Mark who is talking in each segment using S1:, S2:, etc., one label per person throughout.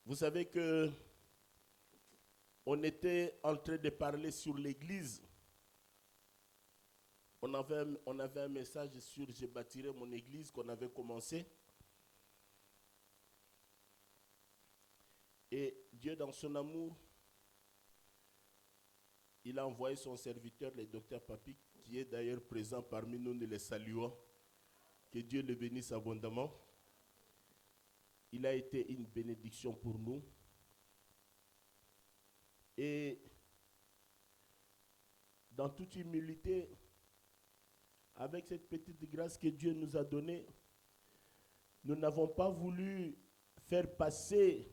S1: Vous savez que on était en train de parler sur l'église. On avait un message sur « Je bâtirai mon église » qu'on avait commencé. Et Dieu, dans son amour, il a envoyé son serviteur, le docteur Papi, qui est d'ailleurs présent parmi nous, nous le saluons. Que Dieu le bénisse abondamment. Il a été une bénédiction pour nous. Et dans toute humilité, avec cette petite grâce que Dieu nous a donnée, nous n'avons pas voulu faire passer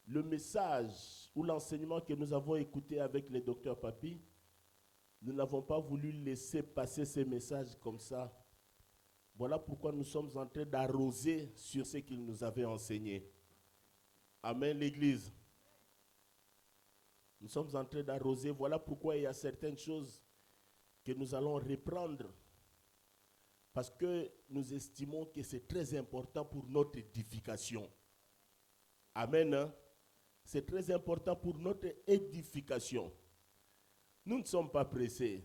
S1: le message ou l'enseignement que nous avons écouté avec le docteur Papi. Nous n'avons pas voulu laisser passer ces messages comme ça. Voilà pourquoi nous sommes en train d'arroser sur ce qu'il nous avait enseigné. Amen, l'Église. Nous sommes en train d'arroser. Voilà pourquoi il y a certaines choses que nous allons reprendre. Parce que nous estimons que c'est très important pour notre édification. Amen. Hein? C'est très important pour notre édification. Nous ne sommes pas pressés.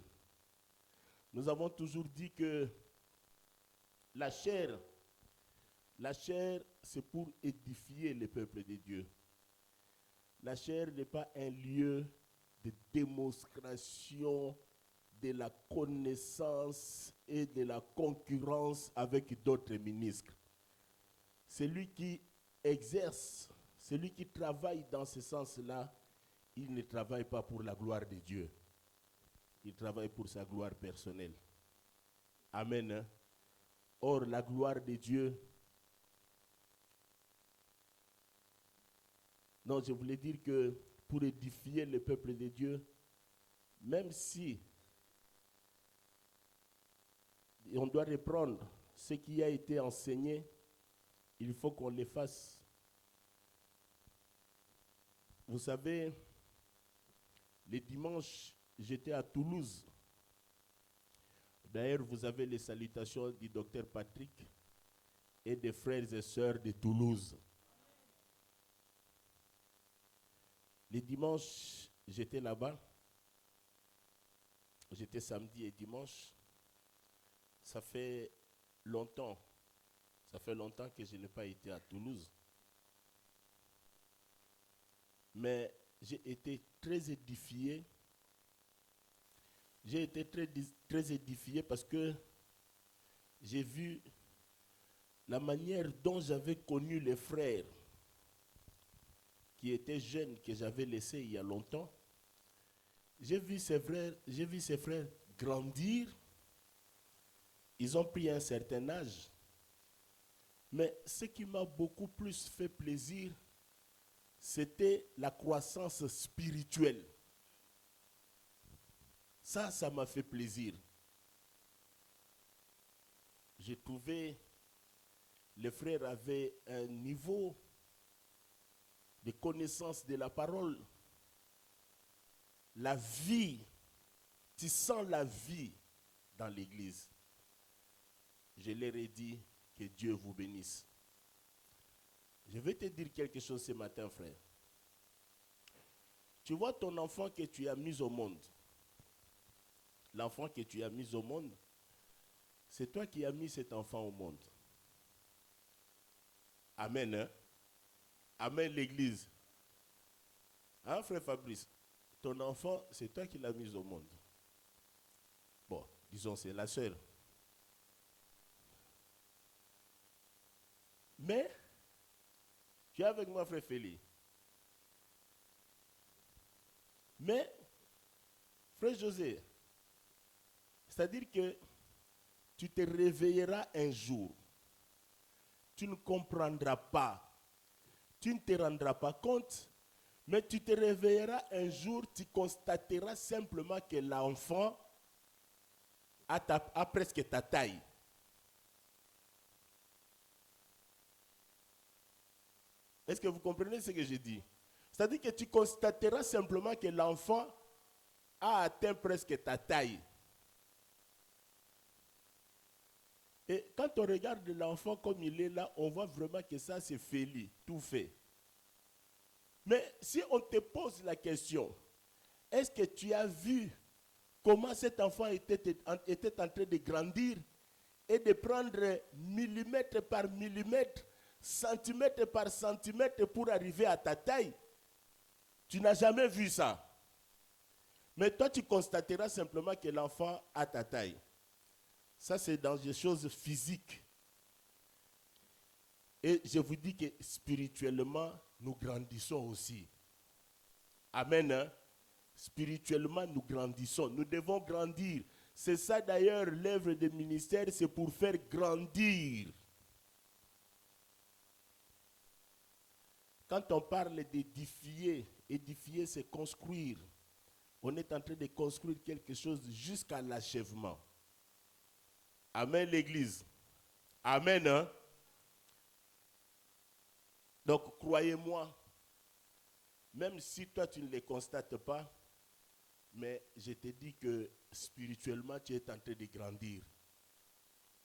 S1: Nous avons toujours dit que la chair, c'est pour édifier le peuple de Dieu. La chair n'est pas un lieu de démonstration de la connaissance et de la concurrence avec d'autres ministres. Celui qui exerce, celui qui travaille dans ce sens-là, il ne travaille pas pour la gloire de Dieu. Il travaille pour sa gloire personnelle. Amen. Hein? Or, la gloire de Dieu, non, je voulais dire que pour édifier le peuple de Dieu, même si on doit reprendre ce qui a été enseigné, il faut qu'on le fasse. Vous savez, le dimanche, j'étais à Toulouse. D'ailleurs, vous avez les salutations du docteur Patrick et des frères et sœurs de Toulouse. Le dimanche, j'étais là-bas. J'étais samedi et dimanche. Ça fait longtemps que je n'ai pas été à Toulouse. Mais j'ai été très édifié. J'ai été très édifié parce que j'ai vu la manière dont j'avais connu les frères qui étaient jeunes, que j'avais laissés il y a longtemps. J'ai vu ces frères grandir. Ils ont pris un certain âge. Mais ce qui m'a beaucoup plus fait plaisir, c'était la croissance spirituelle. Ça m'a fait plaisir. J'ai trouvé les frères avaient un niveau de connaissance de la parole. La vie, tu sens la vie dans l'église. Je leur ai dit que Dieu vous bénisse. Je vais te dire quelque chose ce matin, frère. Tu vois ton enfant que tu as mis au monde. L'enfant que tu as mis au monde, c'est toi qui as mis cet enfant au monde. Amen. Hein? Amen, l'église. Hein, frère Fabrice? Ton enfant, c'est toi qui l'as mis au monde. Bon, disons, c'est la sœur. Mais, tu es avec moi, frère Félix. Mais, frère José, c'est-à-dire que tu te réveilleras un jour. Tu ne comprendras pas. Tu ne te rendras pas compte. Mais tu te réveilleras un jour, tu constateras simplement que l'enfant a presque ta taille. Est-ce que vous comprenez ce que je dis? C'est-à-dire que tu constateras simplement que l'enfant a atteint presque ta taille. Et quand on regarde l'enfant comme il est là, on voit vraiment que ça c'est Félix, tout fait. Mais si on te pose la question, est-ce que tu as vu comment cet enfant était en train de grandir et de prendre millimètre par millimètre, centimètre par centimètre pour arriver à ta taille? Tu n'as jamais vu ça. Mais toi, tu constateras simplement que l'enfant a ta taille. Ça, c'est dans des choses physiques. Et je vous dis que spirituellement, nous grandissons aussi. Amen. Hein? Spirituellement, nous grandissons. Nous devons grandir. C'est ça d'ailleurs, l'œuvre du ministère, c'est pour faire grandir. Quand on parle d'édifier, édifier c'est construire. On est en train de construire quelque chose jusqu'à l'achèvement. Amen l'église. Amen. Hein? Donc croyez-moi, même si toi tu ne les constates pas, mais je te dis que spirituellement tu es en train de grandir.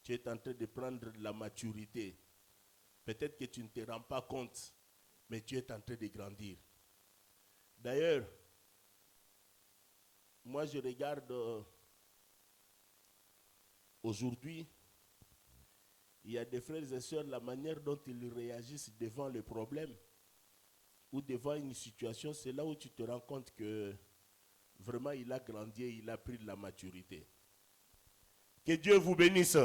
S1: Tu es en train de prendre la maturité. Peut-être que tu ne te rends pas compte, mais tu es en train de grandir. D'ailleurs, moi je regarde aujourd'hui, il y a des frères et sœurs, la manière dont ils réagissent devant le problème ou devant une situation, c'est là où tu te rends compte que vraiment il a grandi et il a pris de la maturité. Que Dieu vous bénisse.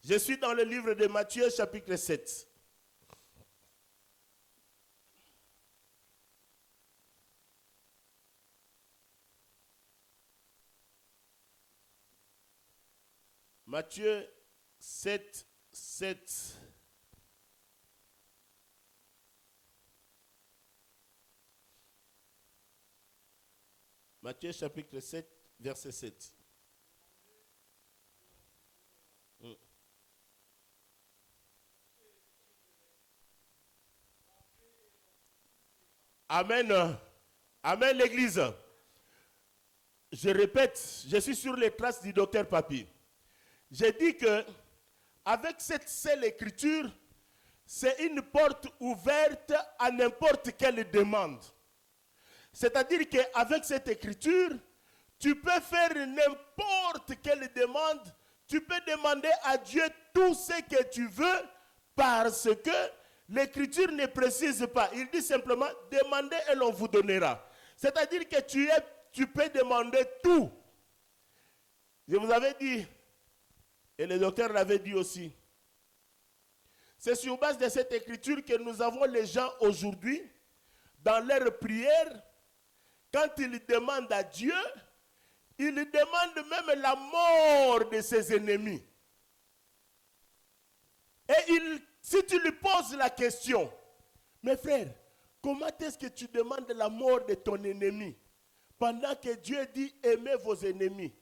S1: Je suis dans le livre de Matthieu chapitre 7. Matthieu 7, 7. Matthieu chapitre 7, verset 7. Amen. Amen l'église. Je répète, je suis sur les traces du docteur Papi. J'ai dit que avec cette seule écriture, c'est une porte ouverte à n'importe quelle demande. C'est-à-dire qu'avec cette écriture, tu peux faire n'importe quelle demande. Tu peux demander à Dieu tout ce que tu veux parce que l'écriture ne précise pas. Il dit simplement, demandez et l'on vous donnera. C'est-à-dire que tu peux demander tout. Je vous avais dit, et le docteur l'avait dit aussi, c'est sur base de cette écriture que nous avons les gens aujourd'hui, dans leur prière, quand ils demandent à Dieu, ils demandent même la mort de ses ennemis. Et si tu lui poses la question, mes frères, comment est-ce que tu demandes la mort de ton ennemi pendant que Dieu dit aimez vos ennemis?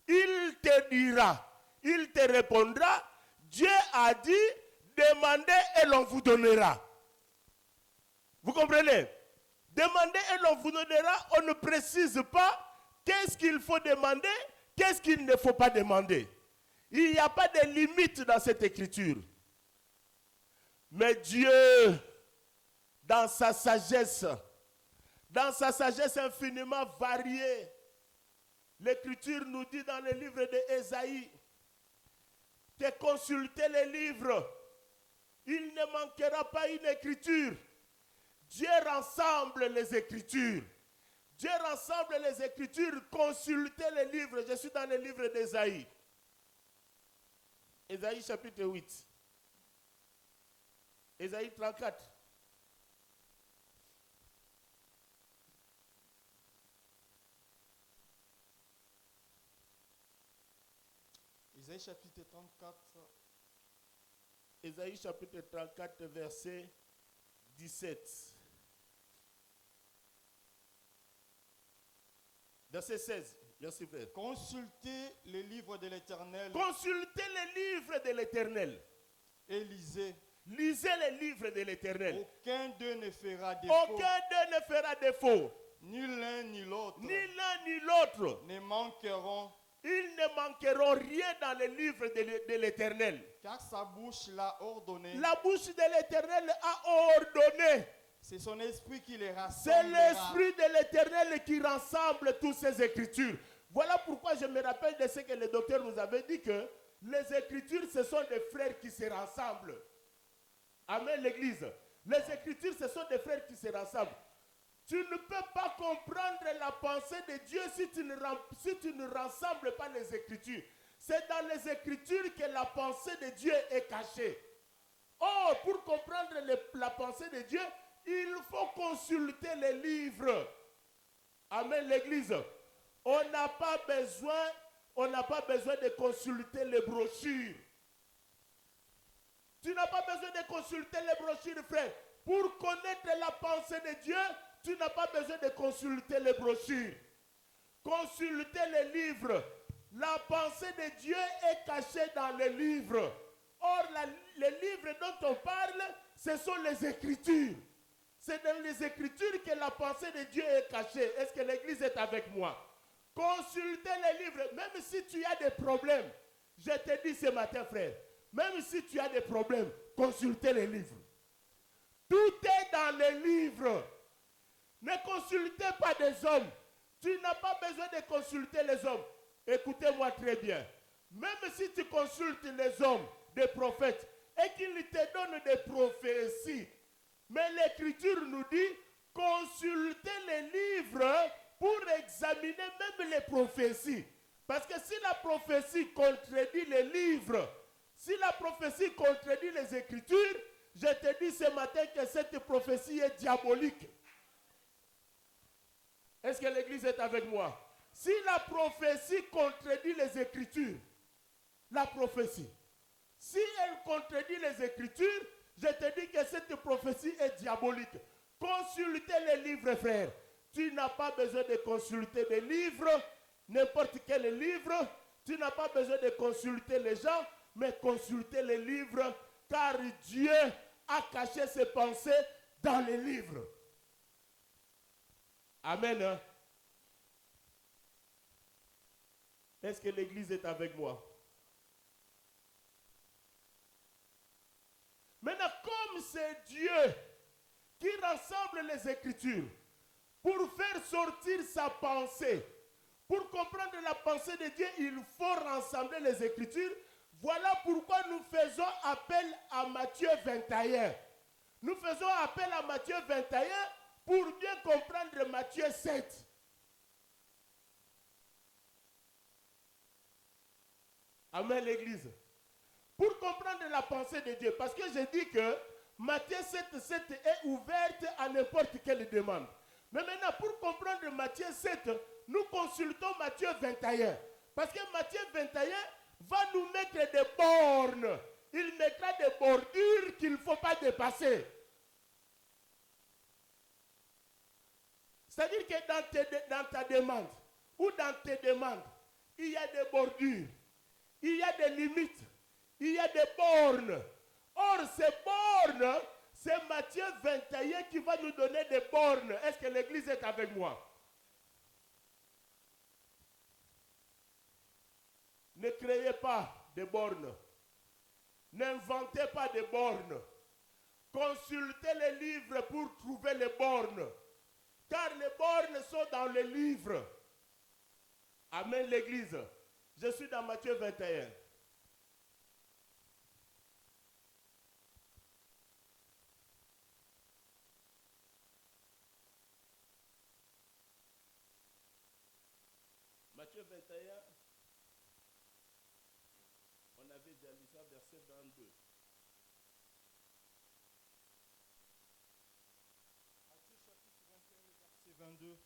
S1: Il te dira, il te répondra, Dieu a dit demandez et l'on vous donnera. Vous comprenez? Demandez et l'on vous donnera, on ne précise pas qu'est-ce qu'il faut demander, qu'est-ce qu'il ne faut pas demander. Il n'y a pas de limite dans cette écriture. Mais Dieu, dans sa sagesse infiniment variée, l'écriture nous dit dans le livre d'Ésaïe, que consultez les livres, il ne manquera pas une écriture. Dieu rassemble les écritures. Dieu rassemble les écritures, consultez les livres. Je suis dans le livre d'Ésaïe. Ésaïe chapitre 8. Ésaïe 34.
S2: Ésaïe chapitre 34.
S1: Ésaïe chapitre 34, verset 17. Verset 16. Merci frère.
S2: Consultez les livres de l'Éternel.
S1: Consultez les livres de l'Éternel.
S2: Et lisez.
S1: Lisez les livres de l'Éternel.
S2: Aucun d'eux ne fera défaut.
S1: Aucun d'eux ne fera défaut.
S2: Ni l'un ni l'autre.
S1: Ni l'un ni l'autre.
S2: Ne manqueront.
S1: Ils ne manqueront rien dans les livres de l'Éternel.
S2: Car sa bouche l'a ordonné.
S1: La bouche de l'Éternel a ordonné.
S2: C'est son esprit qui les rassemble.
S1: C'est l'Esprit de l'Éternel qui rassemble toutes ces Écritures. Voilà pourquoi je me rappelle de ce que le docteur nous avait dit, que les Écritures, ce sont des frères qui se rassemblent. Amen, l'Église. Les Écritures, ce sont des frères qui se rassemblent. Tu ne peux pas comprendre la pensée de Dieu si tu ne rassembles pas les Écritures. C'est dans les Écritures que la pensée de Dieu est cachée. Or, pour comprendre la pensée de Dieu, il faut consulter les livres. Amen, l'Église. On n'a pas besoin de consulter les brochures. Tu n'as pas besoin de consulter les brochures, frère. Pour connaître la pensée de Dieu, tu n'as pas besoin de consulter les brochures. Consulter les livres. La pensée de Dieu est cachée dans les livres. Or, les livres dont on parle, ce sont les Écritures. C'est dans les Écritures que la pensée de Dieu est cachée. Est-ce que l'Église est avec moi? Consultez les livres, même si tu as des problèmes. Je te dis ce matin, frère, même si tu as des problèmes, consultez les livres. Tout est dans les livres. Ne consultez pas des hommes. Tu n'as pas besoin de consulter les hommes. Écoutez-moi très bien. Même si tu consultes les hommes, des prophètes, et qu'ils te donnent des prophéties, mais l'Écriture nous dit, consultez les livres pour examiner même les prophéties. Parce que si la prophétie contredit les livres, si la prophétie contredit les Écritures, je te dis ce matin que cette prophétie est diabolique. Est-ce que l'Église est avec moi? Si la prophétie contredit les Écritures, la prophétie, si elle contredit les Écritures, je te dis que cette prophétie est diabolique. Consultez les livres, frères. Tu n'as pas besoin de consulter des livres, n'importe quel livre. Tu n'as pas besoin de consulter les gens, mais consulter les livres, car Dieu a caché ses pensées dans les livres. Amen. Est-ce que l'Église est avec moi? Maintenant, comme c'est Dieu qui rassemble les Écritures pour faire sortir sa pensée, pour comprendre la pensée de Dieu, il faut rassembler les Écritures. Voilà pourquoi nous faisons appel à Matthieu 21. Nous faisons appel à Matthieu 21 pour bien comprendre Matthieu 7. Amen, l'Église. Pour comprendre la pensée de Dieu. Parce que j'ai dit que Matthieu 7 est ouverte à n'importe quelle demande. Mais maintenant, pour comprendre Matthieu 7, nous consultons Matthieu 21. Parce que Matthieu 21 va nous mettre des bornes. Il mettra des bordures qu'il ne faut pas dépasser. C'est-à-dire que dans ta demande, ou dans tes demandes, il y a des bordures, il y a des limites, il y a des bornes. Or, ces bornes, c'est Matthieu 21 qui va nous donner des bornes. Est-ce que l'Église est avec moi? Ne créez pas de bornes. N'inventez pas de bornes. Consultez les livres pour trouver les bornes. Car les bornes sont dans les livres. Amen, l'Église. Je suis dans Matthieu 21. Matthieu 21, on avait déjà lu ça, verset 22.
S2: Matthieu chapitre 21, verset 22.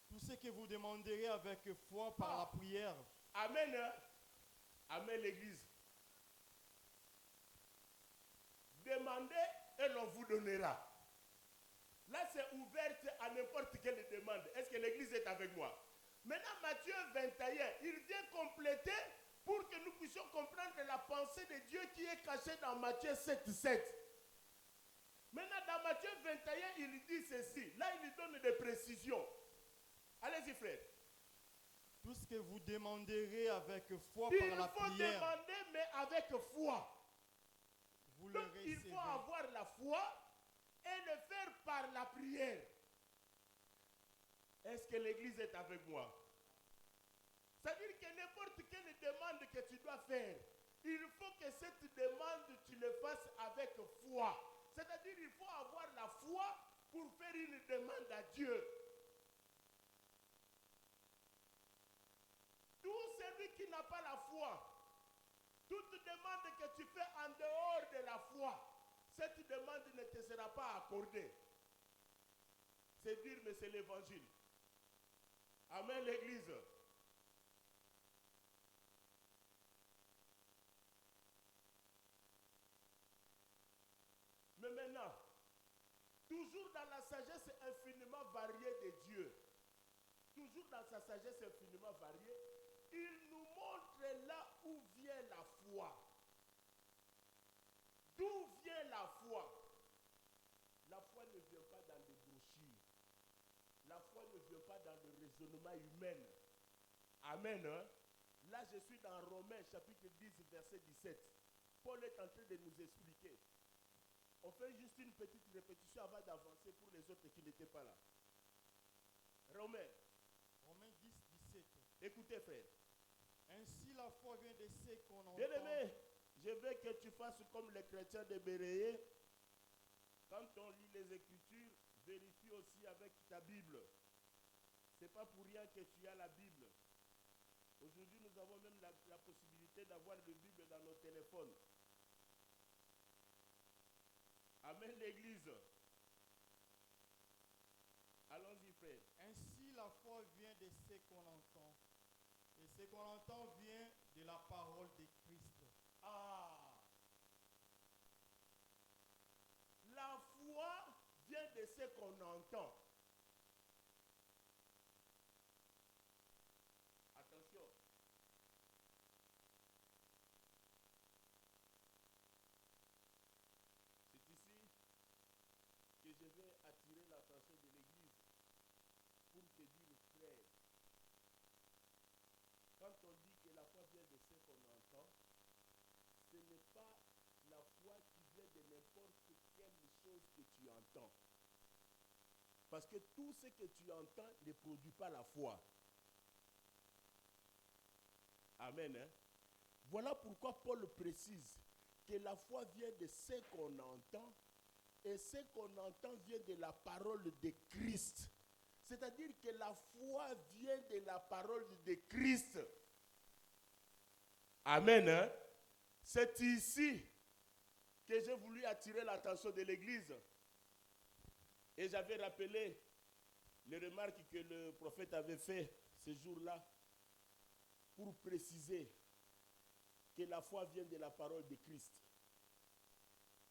S2: Tout ce que vous demanderez avec foi par la prière.
S1: Amen. Amen, l'Église. Demandez et l'on vous donnera. Là, c'est ouverte à n'importe quelle demande. Est-ce que l'Église est avec moi? Maintenant, Matthieu 21, il vient compléter pour que nous puissions comprendre la pensée de Dieu qui est cachée dans Matthieu 7, 7. Maintenant, dans Matthieu 21, il dit ceci. Là, il donne des précisions. Allez-y, frère.
S2: Tout ce que vous demanderez avec foi par la prière.
S1: Il faut demander, mais avec foi.
S2: Vous
S1: Donc,
S2: le
S1: il
S2: recevez.
S1: faut avoir la foi et le faire par la prière. Est-ce que l'église est avec moi? C'est-à-dire que n'importe quelle demande que tu dois faire, il faut que cette demande, tu le fasses avec foi. C'est-à-dire qu'il faut avoir la foi pour faire une demande à Dieu. Tout celui qui n'a pas la foi, toute demande que tu fais en dehors de la foi, cette demande ne te sera pas accordée. C'est dire, mais c'est l'évangile. Amen, l'église. Mais maintenant, toujours dans la sagesse infiniment variée de Dieu, toujours dans sa sagesse infiniment variée, il nous montre là où vient la foi. D'où vient la foi? La foi ne vient pas dans des brochures. La foi ne vient pas dans le raisonnement humain. Amen. Hein? Là, je suis dans Romains chapitre 10, verset 17. Paul est en train de nous expliquer. On fait juste une petite répétition avant d'avancer pour les autres qui n'étaient pas là. Romains
S2: 10, 17.
S1: Écoutez, frère.
S2: Ainsi la foi vient de ce qu'on entend.
S1: Bien-aimé, je veux que tu fasses comme les chrétiens de Béréé. Quand on lit les Écritures, vérifie aussi avec ta Bible. Ce n'est pas pour rien que tu as la Bible. Aujourd'hui, nous avons même la possibilité d'avoir la Bible dans nos téléphones. Amen, l'église. Allons-y, frère.
S2: Ainsi la foi vient de ce qu'on entend. Et ce qu'on entend vient de la parole de Christ.
S1: Ah! La foi vient de ce qu'on entend. Attention. C'est ici que je vais attirer l'attention de l'Église pour te dire, frère, quand on dit que la foi vient de ce qu'on entend, ce n'est pas la foi qui vient de n'importe quelle chose que tu entends. Parce que tout ce que tu entends ne produit pas la foi. Amen. Hein? Voilà pourquoi Paul précise que la foi vient de ce qu'on entend, et ce qu'on entend vient de la parole de Christ. C'est-à-dire que la foi vient de la parole de Christ. Amen. Hein? C'est ici que j'ai voulu attirer l'attention de l'Église. Et j'avais rappelé les remarques que le prophète avait fait ce jour-là pour préciser que la foi vient de la parole de Christ.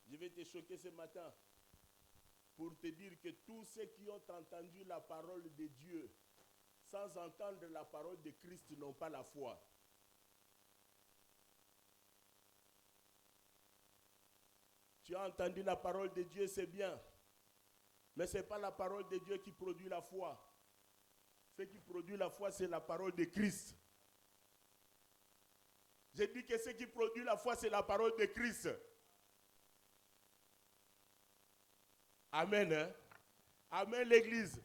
S1: Je vais te choquer ce matin pour te dire que tous ceux qui ont entendu la parole de Dieu sans entendre la parole de Christ n'ont pas la foi. Tu as entendu la parole de Dieu, c'est bien. Mais ce n'est pas la parole de Dieu qui produit la foi. Ce qui produit la foi, c'est la parole de Christ. J'ai dit que ce qui produit la foi, c'est la parole de Christ. Amen. Hein? Amen, l'Église.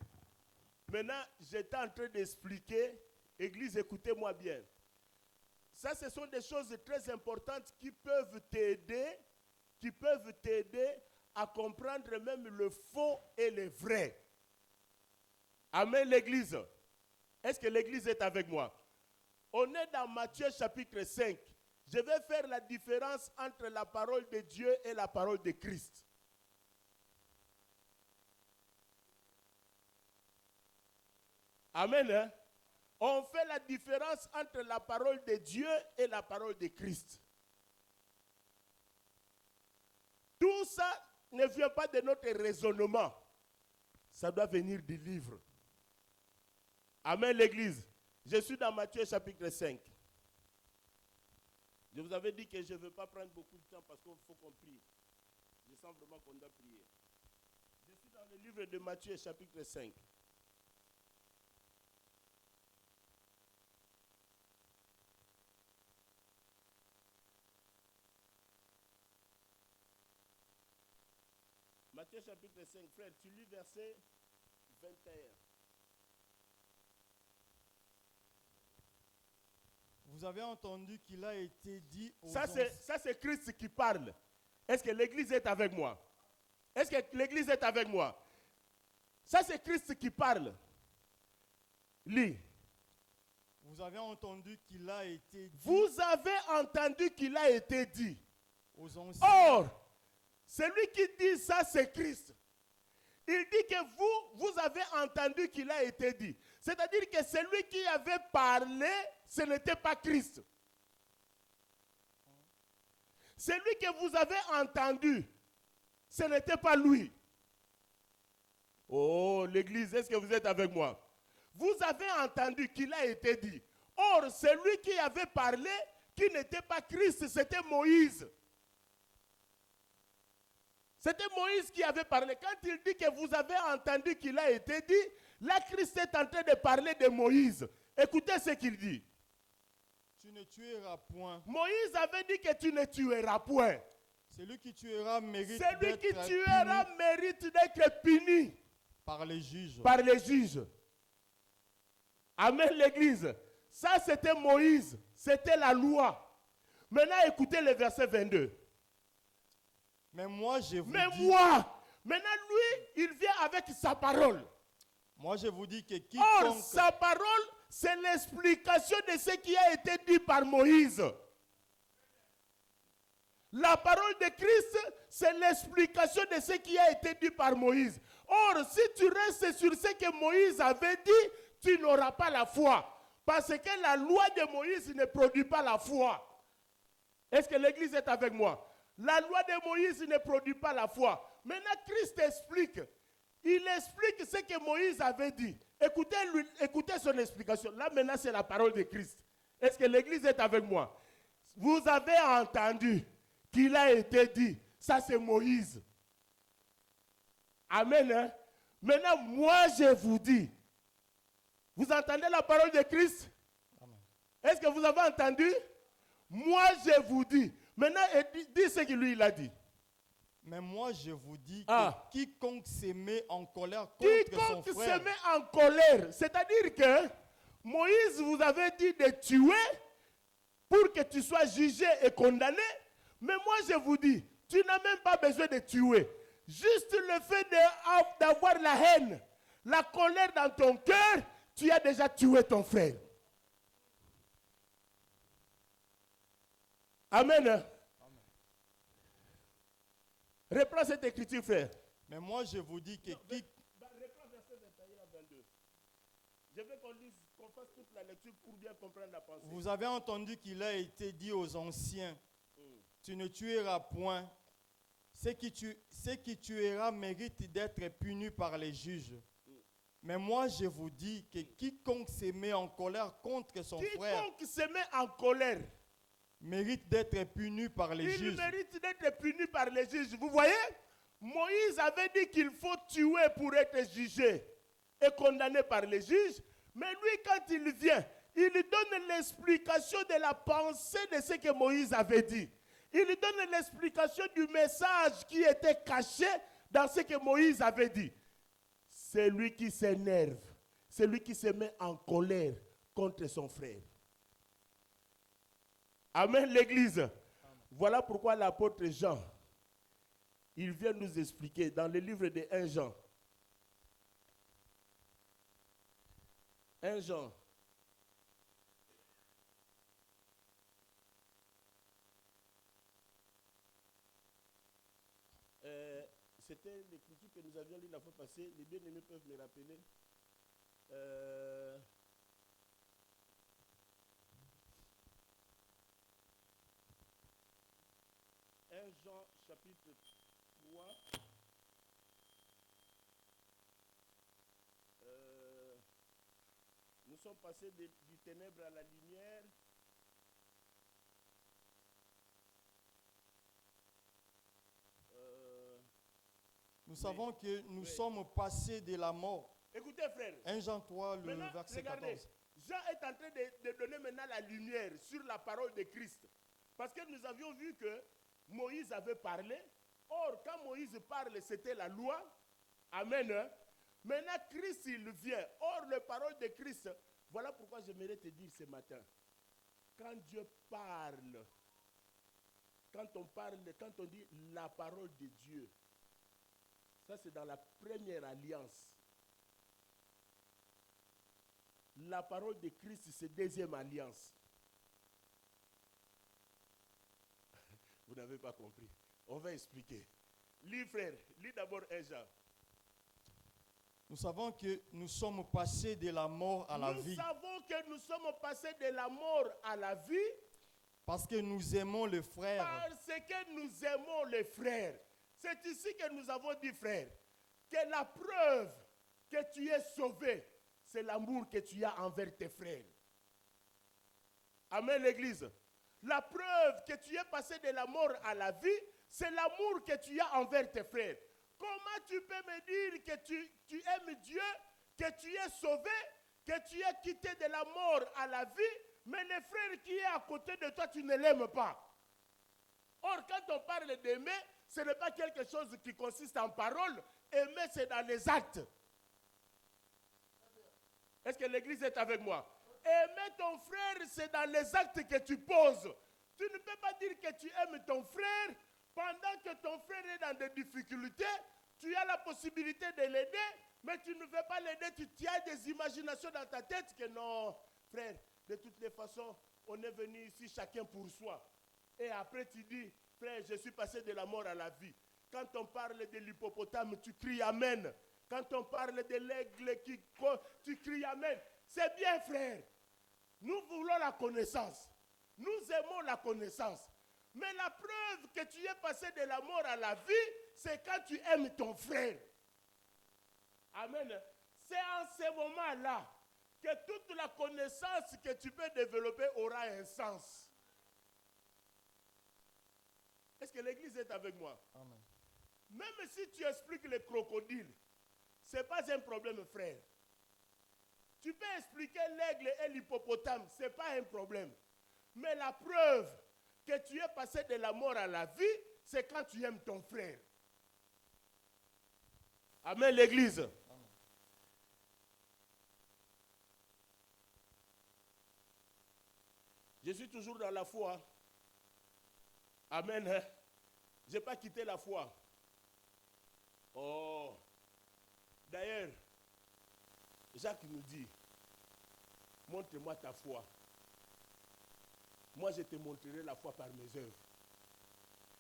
S1: Maintenant, j'étais en train d'expliquer. Église, écoutez-moi bien. Ça, ce sont des choses très importantes qui peuvent t'aider à comprendre même le faux et le vrai. Amen, l'Église. Est-ce que l'Église est avec moi? On est dans Matthieu chapitre 5. Je vais faire la différence entre la parole de Dieu et la parole de Christ. Amen. Hein? On fait la différence entre la parole de Dieu et la parole de Christ. Tout ça ne vient pas de notre raisonnement. Ça doit venir du livre. Amen, l'Église. Je suis dans Matthieu chapitre 5. Je vous avais dit que je ne veux pas prendre beaucoup de temps parce qu'il faut qu'on prie. Je sens vraiment qu'on doit prier. Je suis dans le livre de Matthieu chapitre 5. Matthieu chapitre 5, frère, tu lis verset 21.
S2: Vous avez entendu qu'il a été dit aux
S1: Ça, c'est Christ qui parle. Est-ce que l'église est avec moi? Est-ce que l'église est avec moi? Ça, c'est Christ qui parle. Lis.
S2: Vous avez entendu qu'il a été dit
S1: Vous avez entendu qu'il a été dit.
S2: aux anciens.
S1: Or, celui qui dit ça, c'est Christ. Il dit que vous avez entendu qu'il a été dit. C'est-à-dire que celui qui avait parlé, ce n'était pas Christ. Celui que vous avez entendu, ce n'était pas lui. Oh, l'église, est-ce que vous êtes avec moi? Vous avez entendu qu'il a été dit. Or, celui qui avait parlé, qui n'était pas Christ, c'était Moïse. C'était Moïse qui avait parlé. Quand il dit que vous avez entendu qu'il a été dit, là, Christ est en train de parler de Moïse. Écoutez ce qu'il dit.
S2: Tu ne tueras point.
S1: Moïse avait dit que tu ne tueras point.
S2: Celui qui tuera mérite
S1: Celui qui
S2: d'être
S1: tuera
S2: puni
S1: mérite d'être puni
S2: par les juges.
S1: par les juges. Amen, l'église. Ça, c'était Moïse. C'était la loi. Maintenant, écoutez le verset 22.
S2: Mais moi, je vous
S1: Mais
S2: dis,
S1: moi, maintenant, lui, il vient avec sa parole.
S2: moi, je vous dis que
S1: Or,
S2: quiconque,
S1: sa parole, c'est l'explication de ce qui a été dit par Moïse. La parole de Christ, c'est l'explication de ce qui a été dit par Moïse. Or, si tu restes sur ce que Moïse avait dit, tu n'auras pas la foi. Parce que la loi de Moïse ne produit pas la foi. Est-ce que l'église est avec moi? La loi de Moïse ne produit pas la foi. Maintenant, Christ explique. Il explique ce que Moïse avait dit. Écoutez son explication. Là, maintenant, c'est la parole de Christ. Est-ce que l'église est avec moi? Vous avez entendu qu'il a été dit. Ça, c'est Moïse. Amen. Hein? Maintenant, moi, je vous dis. Vous entendez la parole de Christ?
S2: Amen.
S1: Est-ce que vous avez entendu? Moi, je vous dis. Maintenant, dis ce que lui, il a dit.
S2: mais moi, je vous dis que
S1: Ah.
S2: quiconque se met en colère contre son
S1: Quiconque
S2: frère,
S1: se met en colère, c'est-à-dire que Moïse vous avait dit de tuer pour que tu sois jugé et condamné. Mais moi, je vous dis, tu n'as même pas besoin de tuer. Juste le fait d'avoir la haine, la colère dans ton cœur, tu as déjà tué ton frère. Amen.
S2: Amen.
S1: Reprends cette écriture, frère.
S2: mais moi, je vous dis que
S1: Reprends verset 21 à 22. Je veux qu'on fasse toute la lecture pour bien comprendre la pensée.
S2: vous avez entendu qu'il a été dit aux anciens, tu ne tueras point. Ce qui tuera mérite d'être puni par les juges. Mais moi, je vous dis que quiconque se met en colère contre son frère
S1: Quiconque se met en colère,
S2: mérite d'être puni par les
S1: il
S2: juges.
S1: mérite d'être puni par les juges. Vous voyez, Moïse avait dit qu'il faut tuer pour être jugé et condamné par les juges. Mais lui, quand il vient, il donne l'explication de la pensée de ce que Moïse avait dit. Il donne l'explication du message qui était caché dans ce que Moïse avait dit. C'est lui qui s'énerve, c'est lui qui se met en colère contre son frère. Amen, l'église. Amen. Voilà pourquoi l'apôtre Jean, il vient nous expliquer dans le livre de 1 Jean. 1 Jean. C'était l'écriture que nous avions lue la fois passée. Les bien-aimés peuvent me rappeler. 1 Jean chapitre 3. Nous sommes passés du ténèbre à la lumière.
S2: Nous savons que nous sommes passés de la mort.
S1: Écoutez, frère.
S2: 1 Jean 3, le
S1: maintenant,
S2: verset
S1: regardez,
S2: 14.
S1: Jean est en train de donner maintenant la lumière sur la parole de Christ. Parce que nous avions vu que Moïse avait parlé, Or, quand Moïse parle, c'était la loi. Amen. Hein? Maintenant, Christ, il vient. Or, les paroles de Christ, voilà pourquoi j'aimerais te dire ce matin. Quand Dieu parle, quand on dit la parole de Dieu, ça c'est dans la première alliance. La parole de Christ, c'est deuxième alliance. Vous n'avez pas compris. On va expliquer. Lis, frère, lis d'abord 1 Jean.
S2: Nous savons que nous sommes passés de la mort à la vie.
S1: Nous savons que nous sommes passés de la mort à la vie.
S2: Parce que nous aimons le frère.
S1: Parce que nous aimons les frères. C'est ici que nous avons dit, frère, que la preuve que tu es sauvé, c'est l'amour que tu as envers tes frères. Amen, l'église. La preuve que tu es passé de la mort à la vie, c'est l'amour que tu as envers tes frères. Comment tu peux me dire que tu aimes Dieu, que tu es sauvé, que tu es quitté de la mort à la vie, mais le frère qui est à côté de toi, tu ne l'aimes pas? Or, quand on parle d'aimer, ce n'est pas quelque chose qui consiste en parole. Aimer, c'est dans les actes. Est-ce que l'église est avec moi? Aimer ton frère, c'est dans les actes que tu poses. Tu ne peux pas dire que tu aimes ton frère pendant que ton frère est dans des difficultés. Tu as la possibilité de l'aider, mais tu ne veux pas l'aider. Tu as des imaginations dans ta tête que non, frère, de toutes les façons, on est venu ici chacun pour soi. Et après tu dis, frère, je suis passé de la mort à la vie. Quand on parle de l'hippopotame, tu cries Amen. Quand on parle de l'aigle, tu cries Amen. C'est bien, frère. Nous voulons la connaissance. Nous aimons la connaissance. Mais la preuve que tu es passé de la mort à la vie, c'est quand tu aimes ton frère. Amen. C'est en ce moment-là que toute la connaissance que tu peux développer aura un sens. Est-ce que l'église est avec moi?
S2: Amen.
S1: Même si tu expliques les crocodiles, ce n'est pas un problème, frère. Tu peux expliquer l'aigle et l'hippopotame, ce n'est pas un problème. Mais la preuve que tu es passé de la mort à la vie, c'est quand tu aimes ton frère. Amen, l'église.
S2: Amen.
S1: Je suis toujours dans la foi. Amen. Je n'ai pas quitté la foi. Oh. D'ailleurs, Jacques nous dit, montre-moi ta foi. Moi, je te montrerai la foi par mes œuvres.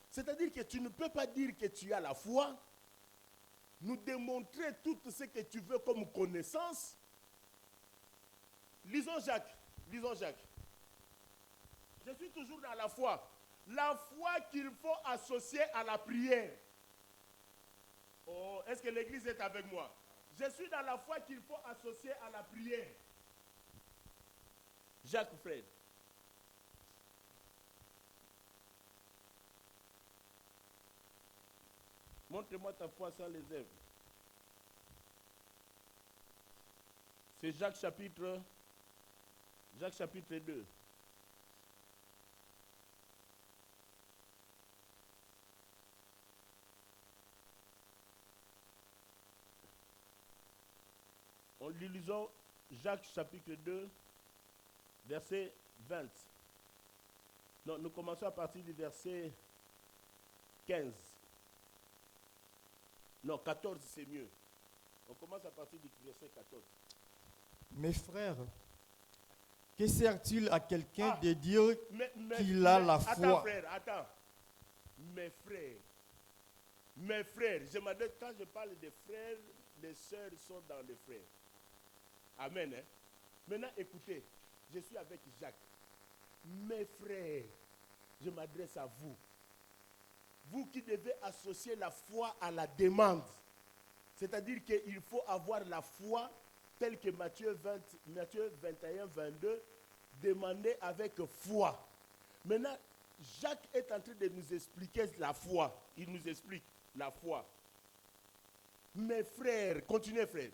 S1: C'est-à-dire que tu ne peux pas dire que tu as la foi, nous démontrer tout ce que tu veux comme connaissance. Lisons Jacques. Lisons Jacques. Je suis toujours dans la foi. La foi qu'il faut associer à la prière. Oh, est-ce que l'église est avec moi? Je suis dans la foi qu'il faut associer à la prière. Jacques, frère. Montre-moi ta foi sans les œuvres. C'est Jacques chapitre 2. En lisant Jacques chapitre 2, verset 20. Non, nous commençons à partir du verset 15. Non, 14 c'est mieux. On commence à partir du verset 14.
S2: Mes frères, que sert-il à quelqu'un de dire qu'il
S1: a
S2: la foi?
S1: Attends, frère, attends. Mes frères, je m'adresse, quand je parle des frères, les sœurs sont dans les frères. Amen. Hein? Maintenant, écoutez, je suis avec Jacques. Mes frères, je m'adresse à vous. Vous qui devez associer la foi à la demande. C'est-à-dire qu'il faut avoir la foi telle que Matthieu 21, 22, demander avec foi. Maintenant, Jacques est en train de nous expliquer la foi. Il nous explique la foi. Mes frères, continuez frères.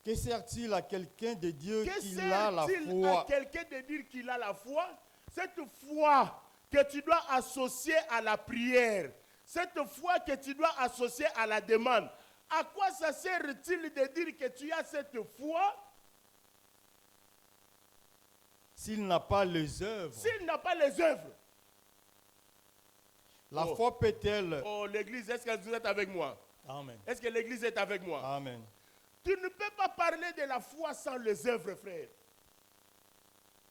S2: Que sert-il à quelqu'un de dire
S1: Que
S2: qu'il a la
S1: sert-il à
S2: foi?
S1: quelqu'un de dire qu'il a la foi? Cette foi que tu dois associer à la prière, Cette foi que tu dois associer à la demande. À quoi ça sert-il de dire que tu as cette foi
S2: s'il n'a pas les œuvres?
S1: s'il n'a pas les œuvres?
S2: La
S1: Oh.
S2: foi peut-elle...
S1: Oh, l'église, est-ce que vous êtes avec moi?
S2: Amen.
S1: Est-ce que l'église est avec moi?
S2: Amen.
S1: Tu ne peux pas parler de la foi sans les œuvres, frère.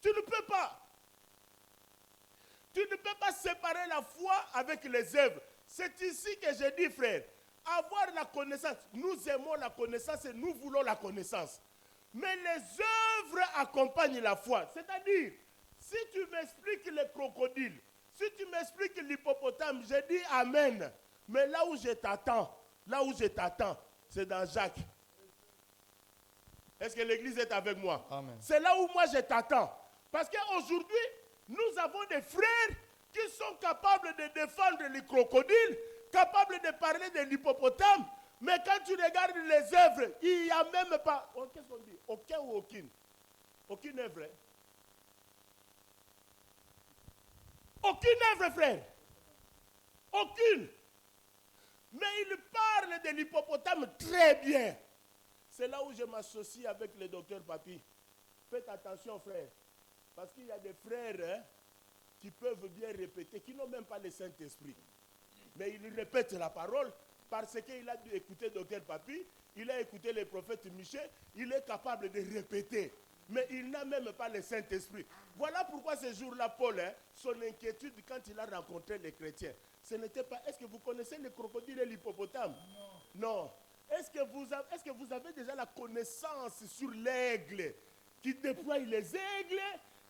S1: Tu ne peux pas. Tu ne peux pas séparer la foi avec les œuvres. C'est ici que je dis, frère, avoir la connaissance. Nous aimons la connaissance et nous voulons la connaissance. Mais les œuvres accompagnent la foi. C'est-à-dire, si tu m'expliques les crocodiles, si tu m'expliques l'hippopotame, je dis Amen. Mais là où je t'attends, c'est dans Jacques. Est-ce que l'église est avec moi?
S2: Amen.
S1: C'est là où moi je t'attends. Parce qu'aujourd'hui, nous avons des frères qui sont capables de défendre les crocodiles, capables de parler de l'hippopotame, mais quand tu regardes les œuvres, il n'y a même pas... Oh, qu'est-ce qu'on dit? Aucun ou aucune? Aucune œuvre. Hein? Aucune œuvre, frère. Aucune. Mais il parle de l'hippopotame très bien. C'est là où je m'associe avec le docteur Papi. Faites attention, frère. Parce qu'il y a des frères qui peuvent bien répéter, qui n'ont même pas le Saint-Esprit. Mais ils répètent la parole parce qu'il a écouté docteur Papi, il a écouté le prophète Michel, il est capable de répéter. Mais il n'a même pas le Saint-Esprit. Voilà pourquoi ce jour-là, Paul, son inquiétude quand il a rencontré les chrétiens, ce n'était pas, est-ce que vous connaissez les crocodiles et l'hippopotame? Non. Est-ce que vous avez déjà la connaissance sur l'aigle qui déploie les aigles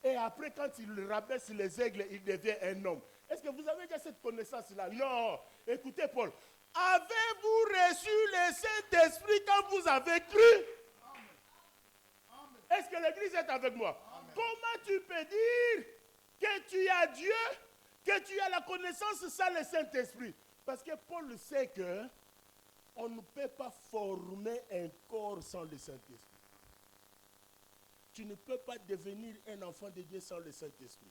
S1: et après quand il rabaisse les aigles, il devient un homme? Est-ce que vous avez déjà cette connaissance-là? Non. Écoutez Paul, avez-vous reçu le Saint-Esprit quand vous avez cru? Est-ce que l'église est avec moi? Amen. Comment tu peux dire que tu as Dieu, que tu as la connaissance sans le Saint-Esprit? Parce que Paul sait que on ne peut pas former un corps sans le Saint-Esprit. Tu ne peux pas devenir un enfant de Dieu sans le Saint-Esprit.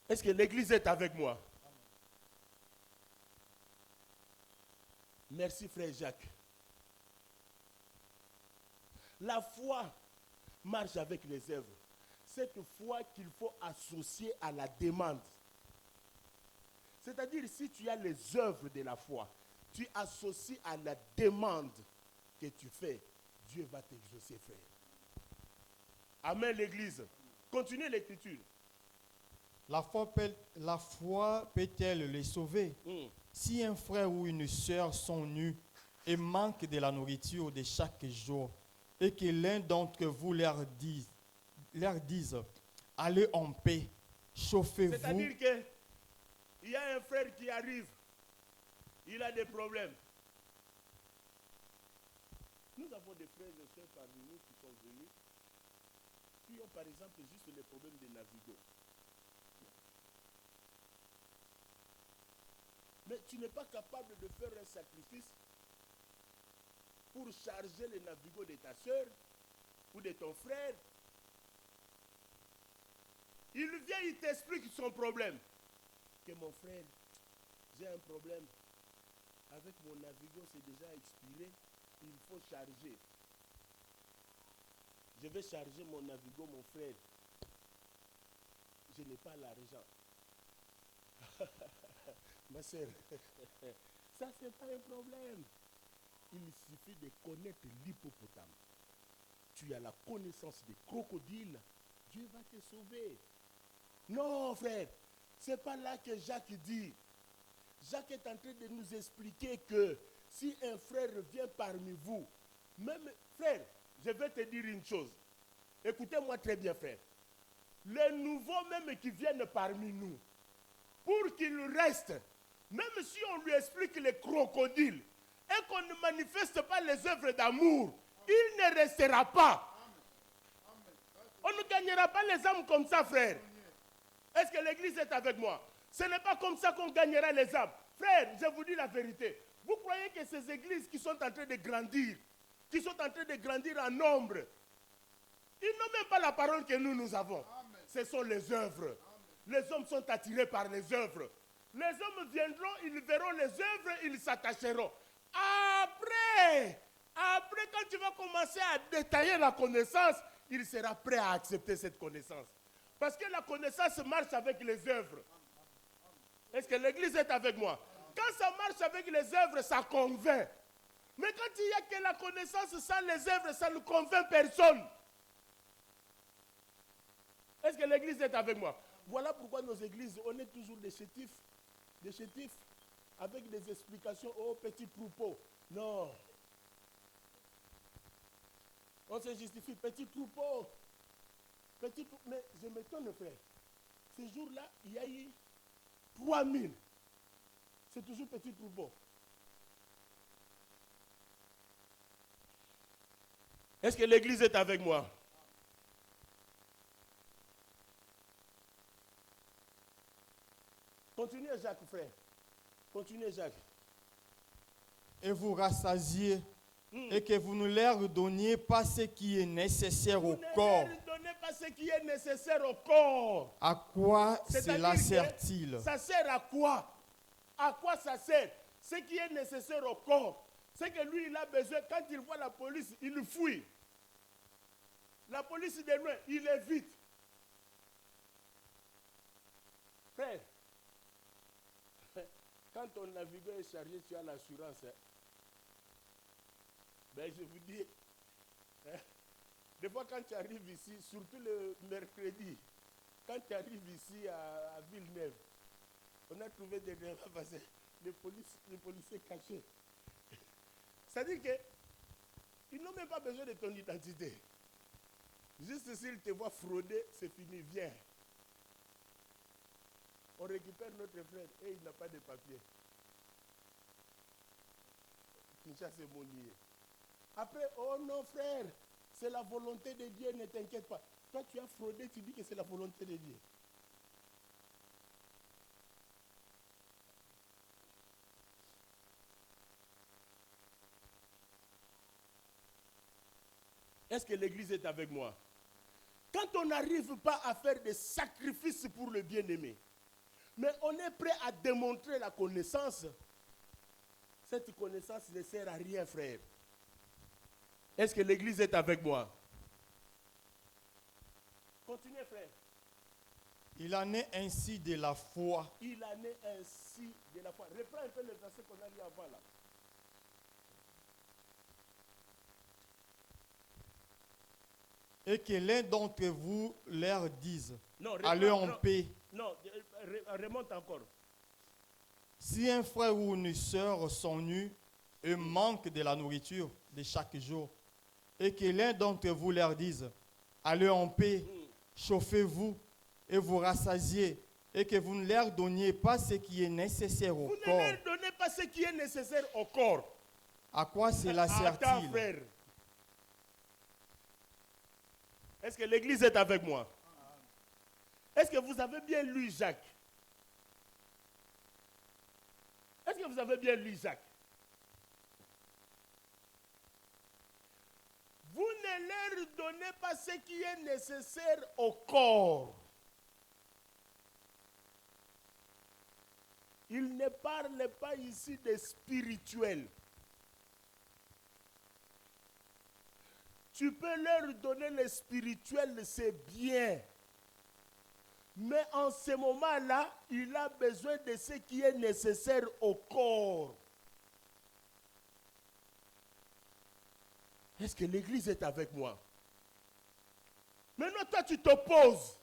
S1: Est-ce que l'église est avec moi? Amen. Merci frère Jacques. La foi marche avec les œuvres. Cette foi qu'il faut associer à la demande. C'est-à-dire, si tu as les œuvres de la foi, tu associes à la demande que tu fais, Dieu va t'exaucer, frère. Amen, l'église. Continuez l'écriture.
S2: La foi peut-elle les sauver? Si un frère ou une sœur sont nus et manquent de la nourriture de chaque jour, et que l'un d'entre vous leur dise, allez en paix, chauffez-vous.
S1: C'est-à-dire qu'il y a un frère qui arrive, il a des problèmes. Nous avons des frères et sœurs parmi nous qui sont venus, qui ont par exemple juste les problèmes de Navigo. Mais tu n'es pas capable de faire un sacrifice pour charger les Navigo de ta soeur ou de ton frère. Il vient, il t'explique son problème. Que mon frère, j'ai un problème. Avec mon Navigo, c'est déjà expiré. Il faut charger. Je vais charger mon Navigo, mon frère. Je n'ai pas l'argent. Ma soeur, ça c'est pas un problème. Il suffit de connaître l'hippopotame. Tu as la connaissance des crocodiles, Dieu va te sauver. Non, frère, c'est pas là que Jacques dit. Jacques est en train de nous expliquer que si un frère vient parmi vous, même, frère, je vais te dire une chose. Écoutez-moi très bien, frère. Les nouveaux même qui viennent parmi nous, pour qu'ils restent, même si on lui explique les crocodiles, et qu'on ne manifeste pas les œuvres d'amour, il ne restera pas. On ne gagnera pas les âmes comme ça, frère. Est-ce que l'église est avec moi? Ce n'est pas comme ça qu'on gagnera les âmes. Frère, je vous dis la vérité. Vous croyez que ces églises qui sont en train de grandir, qui sont en train de grandir en nombre, ils n'ont même pas la parole que nous avons. Ce sont les œuvres. les hommes sont attirés par les œuvres. Les hommes viendront, ils verront les œuvres, ils s'attacheront. Après, quand tu vas commencer à détailler la connaissance, il sera prêt à accepter cette connaissance. Parce que la connaissance marche avec les œuvres. Est-ce que l'église est avec moi? Quand ça marche avec les œuvres, ça convainc. Mais quand il n'y a que la connaissance sans les œuvres, ça ne convainc personne. Est-ce que l'église est avec moi? Voilà pourquoi nos églises, on est toujours des chétifs, avec des explications, oh petit troupeau. Non. On se justifie, petit troupeau. Mais je m'étonne, frère. Ce jour-là, il y a eu 3000. C'est toujours petit troupeau. Est-ce que l'église est avec moi? Continuez, Jacques, frère. Continuez, Jacques.
S2: Et vous rassasiez, et que vous ne leur donniez pas ce qui est nécessaire au corps.
S1: Vous ne leur donnez pas ce qui est nécessaire au corps.
S2: À quoi
S1: C'est-à-dire
S2: cela
S1: que
S2: sert-il?
S1: Ça sert à quoi? À quoi ça sert? Ce qui est nécessaire au corps, c'est que lui, il a besoin, quand il voit la police, il fuit. La police de loin, il évite. Frère, quand ton navigant est chargé, tu as l'assurance. Hein. Ben, je vous dis, hein, des fois quand tu arrives ici, surtout le mercredi, quand tu arrives ici à Villeneuve, on a trouvé des débats parce que les policiers cachés. C'est-à-dire qu'ils n'ont même pas besoin de ton identité. Juste s'ils te voient frauder, c'est fini, viens. On récupère notre frère et il n'a pas de papier. Kinshasa est monier. Après, oh non frère, c'est la volonté de Dieu, ne t'inquiète pas. Toi tu as fraudé, tu dis que c'est la volonté de Dieu. Est-ce que l'église est avec moi? Quand on n'arrive pas à faire des sacrifices pour le bien-aimé, mais on est prêt à démontrer la connaissance, cette connaissance ne sert à rien, frère. Est-ce que l'église est avec moi? Continuez, frère.
S2: Il en est ainsi de la foi.
S1: Il en est ainsi de la foi. Reprends un peu le verset qu'on a lu avant là.
S2: Et que l'un d'entre vous leur dise,
S1: Non,
S2: allez en paix.
S1: Non, remonte encore.
S2: Si un frère ou une sœur sont nus et manquent de la nourriture de chaque jour, et que l'un d'entre vous leur dise, allez en paix, chauffez-vous et vous rassasiez, et que vous ne leur donniez pas ce qui est nécessaire au corps.
S1: Vous ne leur donnez pas ce qui est nécessaire au corps.
S2: À quoi cela
S1: Attends,
S2: sert-il?
S1: frère. Est-ce que l'église est avec moi? Est-ce que vous avez bien lu Jacques? Est-ce que vous avez bien lu Jacques? Vous ne leur donnez pas ce qui est nécessaire au corps. Il ne parle pas ici de spirituel. Tu peux leur donner le spirituel, c'est bien. Mais en ce moment-là, il a besoin de ce qui est nécessaire au corps. Est-ce que l'église est avec moi? Maintenant, toi, tu t'opposes.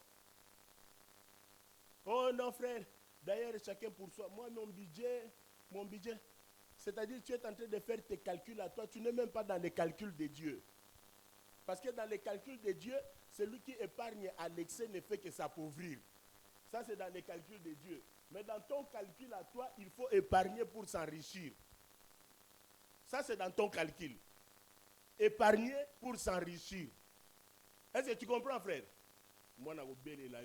S1: Oh non, frère. D'ailleurs, chacun pour soi. Moi, mon budget. C'est-à-dire, tu es en train de faire tes calculs à toi. Tu n'es même pas dans les calculs de Dieu. Parce que dans les calculs de Dieu, celui qui épargne à l'excès ne fait que s'appauvrir. Ça, c'est dans les calculs de Dieu. Mais dans ton calcul à toi, il faut épargner pour s'enrichir. Ça, c'est dans ton calcul. Épargner pour s'enrichir. Est-ce que tu comprends, frère? Moi, je suis là.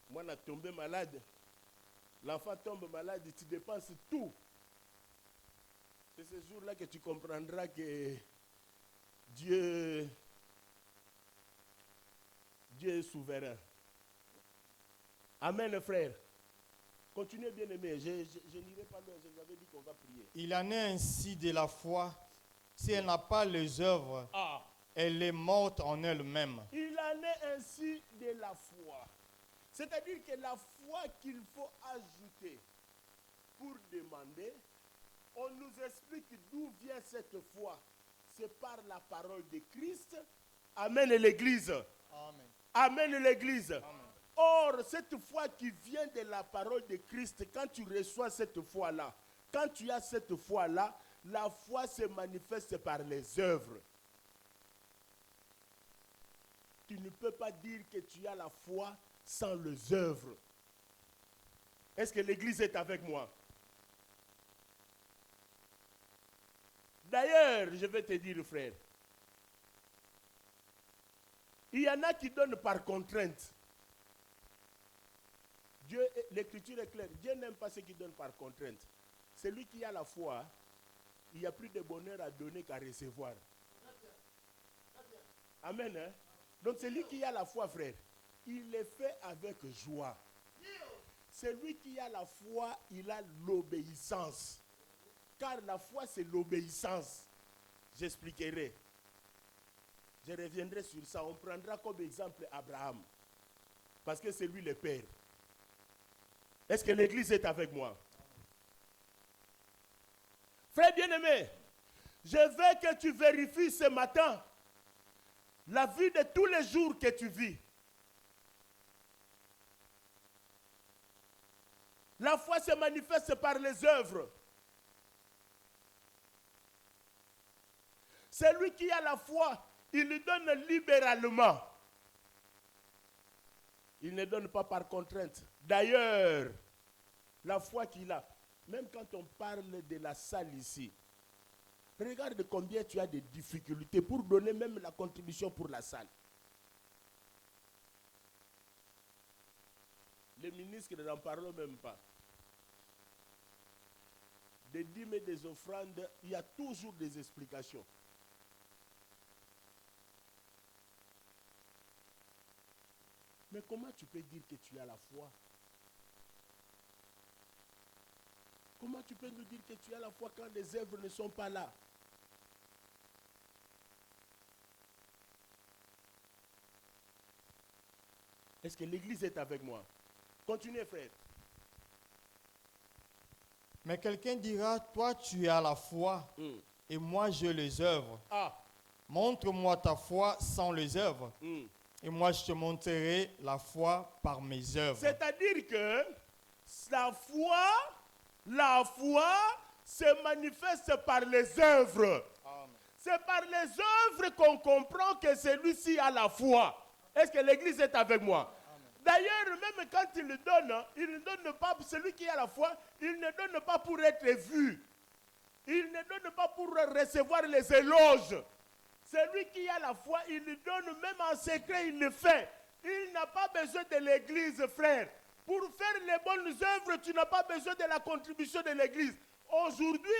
S1: Moi, je suis tombé malade. L'enfant tombe malade, tu dépenses tout. C'est ce jour-là que tu comprendras que Dieu est souverain. Amen, frère. Continuez, bien aimé. Je n'irai pas loin. Je vous avais dit qu'on va prier.
S2: Il en est ainsi de la foi. Si elle n'a pas les œuvres,
S1: Ah.
S2: elle est morte en elle-même.
S1: Il en est ainsi de la foi. C'est-à-dire que la foi qu'il faut ajouter pour demander, on nous explique d'où vient cette foi. C'est par la parole de Christ. Amen, l'Église.
S2: Amen.
S1: Amen, l'Église.
S2: Amen.
S1: Or, cette foi qui vient de la parole de Christ, quand tu reçois cette foi-là, quand tu as cette foi-là, la foi se manifeste par les œuvres. Tu ne peux pas dire que tu as la foi sans les œuvres. Est-ce que l'Église est avec moi? D'ailleurs, je vais te dire, frère, il y en a qui donnent par contrainte. Dieu, l'écriture est claire. Dieu n'aime pas ceux qui donnent par contrainte. Celui qui a la foi, il n'y a plus de bonheur à donner qu'à recevoir. Amen. Hein? Donc celui qui a la foi, frère, il est fait avec joie. Celui qui a la foi, il a l'obéissance. Car la foi, c'est l'obéissance. J'expliquerai. Je reviendrai sur ça. On prendra comme exemple Abraham. Parce que c'est lui le père. Est-ce que l'Église est avec moi? Frère bien-aimé, je veux que tu vérifies ce matin la vie de tous les jours que tu vis. La foi se manifeste par les œuvres. Celui qui a la foi, il lui donne libéralement. Il ne donne pas par contrainte. D'ailleurs, la foi qu'il a, même quand on parle de la salle ici, regarde combien tu as de difficultés pour donner même la contribution pour la salle. Les ministres n'en parlent même pas. Des dîmes et des offrandes, il y a toujours des explications. Mais comment tu peux dire que tu as la foi? Comment tu peux nous dire que tu as la foi quand les œuvres ne sont pas là? Est-ce que l'Église est avec moi? Continuez, frère.
S2: Mais quelqu'un dira, toi tu as la foi et moi j'ai les œuvres.
S1: Ah.
S2: Montre-moi ta foi sans les œuvres. Et moi je te montrerai la foi par mes œuvres.
S1: C'est-à-dire que la foi se manifeste par les œuvres.
S2: Amen.
S1: C'est par les œuvres qu'on comprend que celui-ci a la foi. Est-ce que l'Église est avec moi? D'ailleurs, même quand il ne donne pas, celui qui a la foi, il ne donne pas pour être vu. Il ne donne pas pour recevoir les éloges. Celui qui a la foi, il le donne même en secret, il le fait. Il n'a pas besoin de l'Église, frère. Pour faire les bonnes œuvres, tu n'as pas besoin de la contribution de l'Église. Aujourd'hui,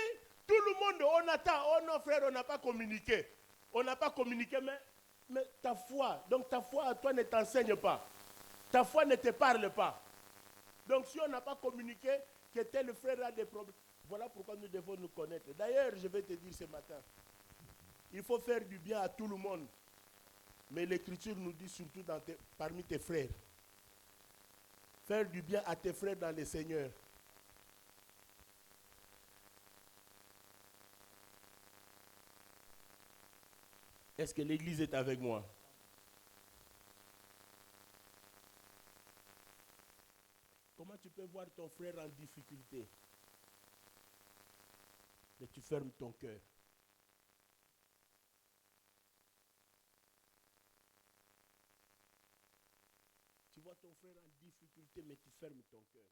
S1: tout le monde, on attend. Oh non, frère, on n'a pas communiqué. On n'a pas communiqué, mais ta foi, donc ta foi à toi ne t'enseigne pas. Ta foi ne te parle pas. Donc si on n'a pas communiqué, que tel frère a des problèmes. Voilà pourquoi nous devons nous connaître. D'ailleurs, je vais te dire ce matin, il faut faire du bien à tout le monde. Mais l'Écriture nous dit surtout parmi tes frères. Faire du bien à tes frères dans le Seigneur. Est-ce que l'Église est avec moi? Comment tu peux voir ton frère en difficulté, mais tu fermes ton cœur? Tu vois ton frère en difficulté, mais tu fermes ton cœur.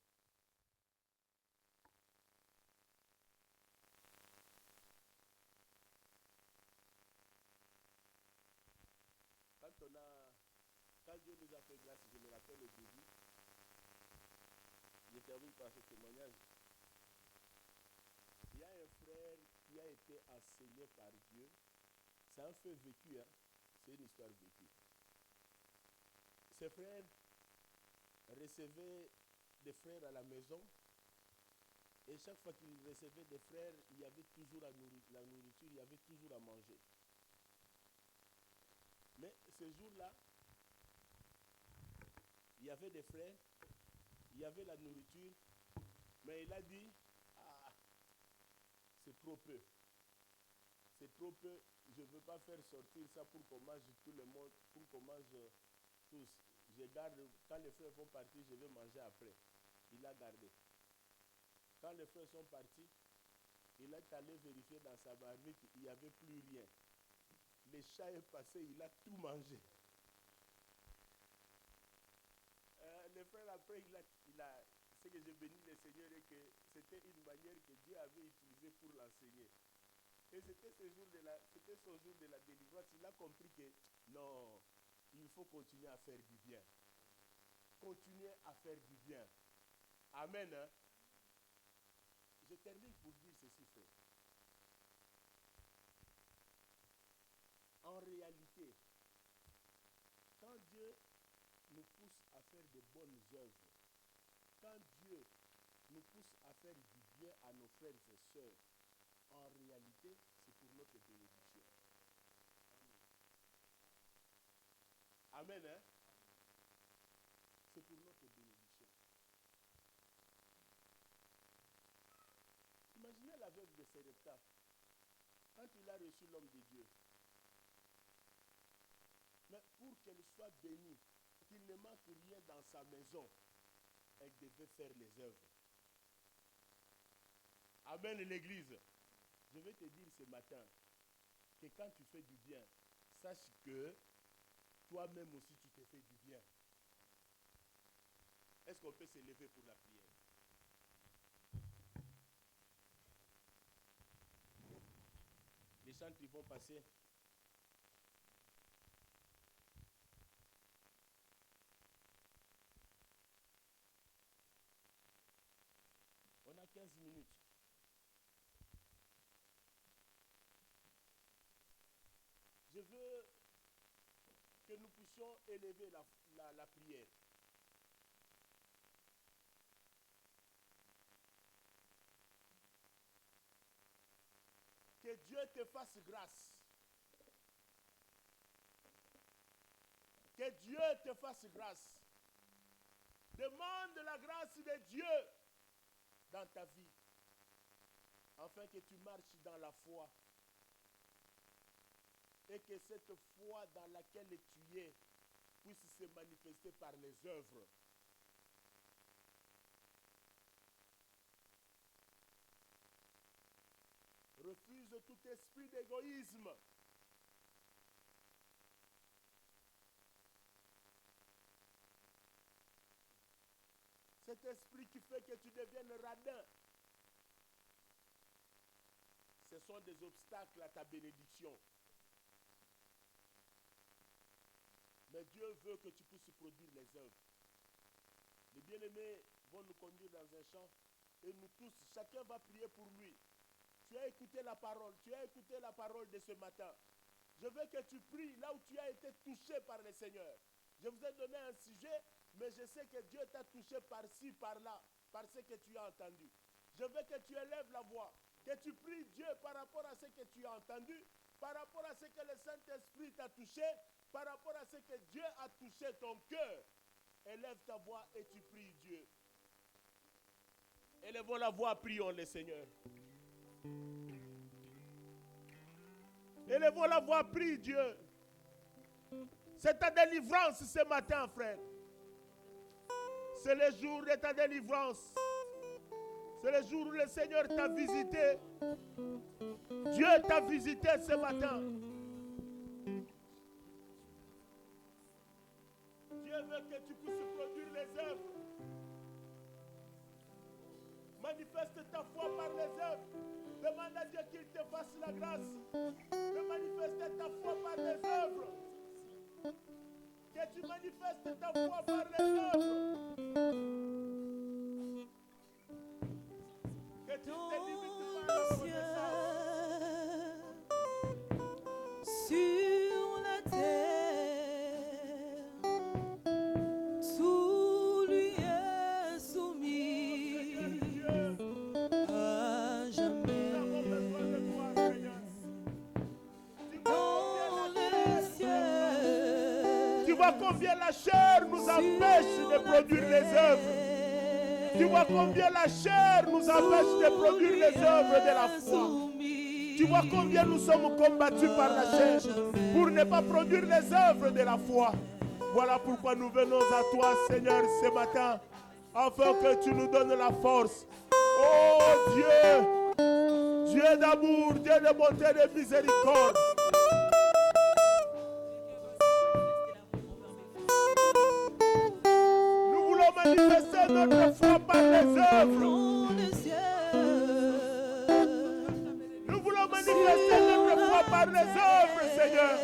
S1: Quand Dieu nous a fait grâce, je me rappelle au début, je termine par ce témoignage. Il y a un frère qui a été enseigné par Dieu. C'est un fait vécu, hein? C'est une histoire vécue. Ce frère, recevait des frères à la maison. Et chaque fois qu'il recevait des frères, il y avait toujours la nourriture, il y avait toujours à manger. Mais ce jour-là, il y avait des frères, il y avait la nourriture, mais il a dit, ah, c'est trop peu. C'est trop peu, je ne veux pas faire sortir ça pour qu'on mange tout le monde, pour qu'on mange tous. Je garde, quand les frères vont partir, je vais manger après. Il a gardé. Quand les frères sont partis, il est allé vérifier dans sa marmite, il n'y avait plus rien. Le chat est passé, il a tout mangé. Le frère après, ce que j'ai béni le Seigneur est que c'était une manière que Dieu avait utilisée pour l'enseigner. Et c'était son jour de la délivrance. Il a compris que non, il faut continuer à faire du bien. Continuer à faire du bien. Amen. Hein? Je termine pour dire ceci, frère. En réalité, quand Dieu nous pousse à faire de bonnes œuvres, quand Dieu nous pousse à faire du bien à nos frères et sœurs, en réalité, c'est pour notre bénédiction. Amen. Hein? C'est pour notre bénédiction. Imaginez l'aveugle de Sarepta, quand il a reçu l'homme de Dieu. Mais pour qu'elle soit bénie, qu'il ne manque rien dans sa maison, elle devait faire les œuvres. Amen, l'église. Je vais te dire ce matin que quand tu fais du bien, sache que toi-même aussi tu te fais du bien. Est-ce qu'on peut se lever pour la prière? Les chantres vont passer. On a 15 minutes. Je veux que nous puissions élever la prière. Que Dieu te fasse grâce. Que Dieu te fasse grâce. Demande la grâce de Dieu dans ta vie, afin que tu marches dans la foi et que cette foi dans laquelle tu es puisse se manifester par les œuvres. Refuse tout esprit d'égoïsme. Cet esprit qui fait que tu deviennes radin. Ce sont des obstacles à ta bénédiction. Mais Dieu veut que tu puisses produire les œuvres. Les bien-aimés vont nous conduire dans un champ et nous tous, chacun va prier pour lui. Tu as écouté la parole, de ce matin. Je veux que tu pries là où tu as été touché par le Seigneur. Je vous ai donné un sujet, mais je sais que Dieu t'a touché par-ci, par-là, par ce que tu as entendu. Je veux que tu élèves la voix, que tu pries Dieu par rapport à ce que tu as entendu, par rapport à ce que le Saint-Esprit t'a touché, par rapport à ce que Dieu a touché ton cœur. Élève ta voix et tu pries Dieu. Élevons la voix, prions le Seigneur. Élevons la voix, prie Dieu. C'est ta délivrance ce matin, frère. C'est le jour de ta délivrance. C'est le jour où le Seigneur t'a visité. Dieu t'a visité ce matin. Dieu veut que tu puisses produire les œuvres. Manifeste ta foi par les œuvres. Demande à Dieu qu'il te fasse la grâce de manifester ta foi par les œuvres. Que tu manifestes ta foi par les œuvres. Que tu te limites par la connaissance.
S3: Sur la terre, sous lui.
S1: vois combien la chair nous empêche de produire les œuvres. Tu vois combien la chair nous empêche de produire les œuvres de la foi. Tu vois combien nous sommes combattus par la chair pour ne pas produire les œuvres de la foi. Voilà pourquoi nous venons à toi, Seigneur, ce matin, afin que tu nous donnes la force. Oh Dieu, Dieu d'amour, Dieu de bonté et de miséricorde. Nous voulons manifester notre foi par les œuvres. Nous voulons manifester notre foi par les œuvres, Seigneur.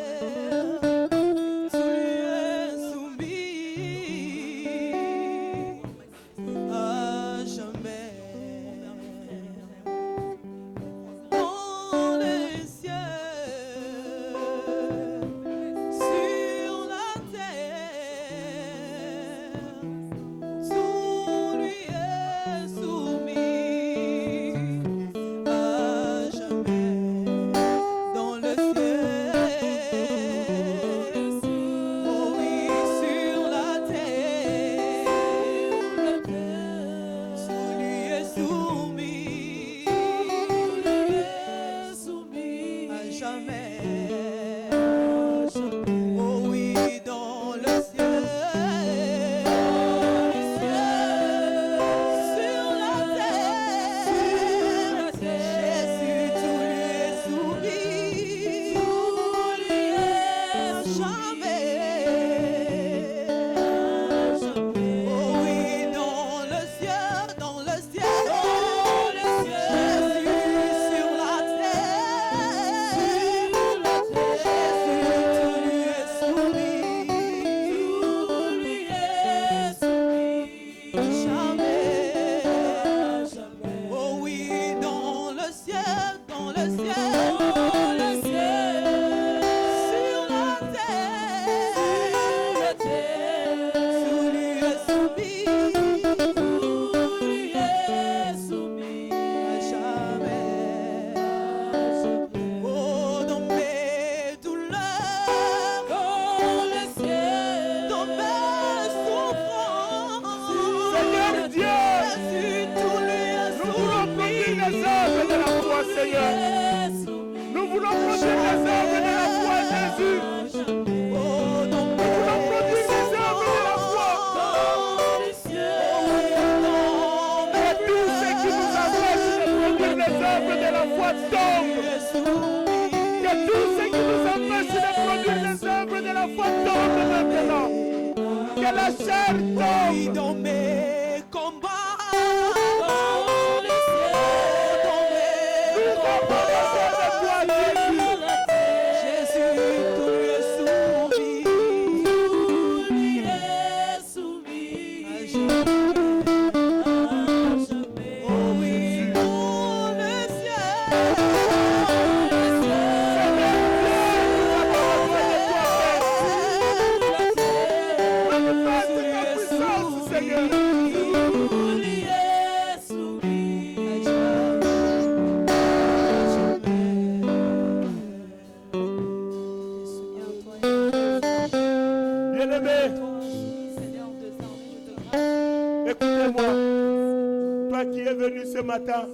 S1: Matin,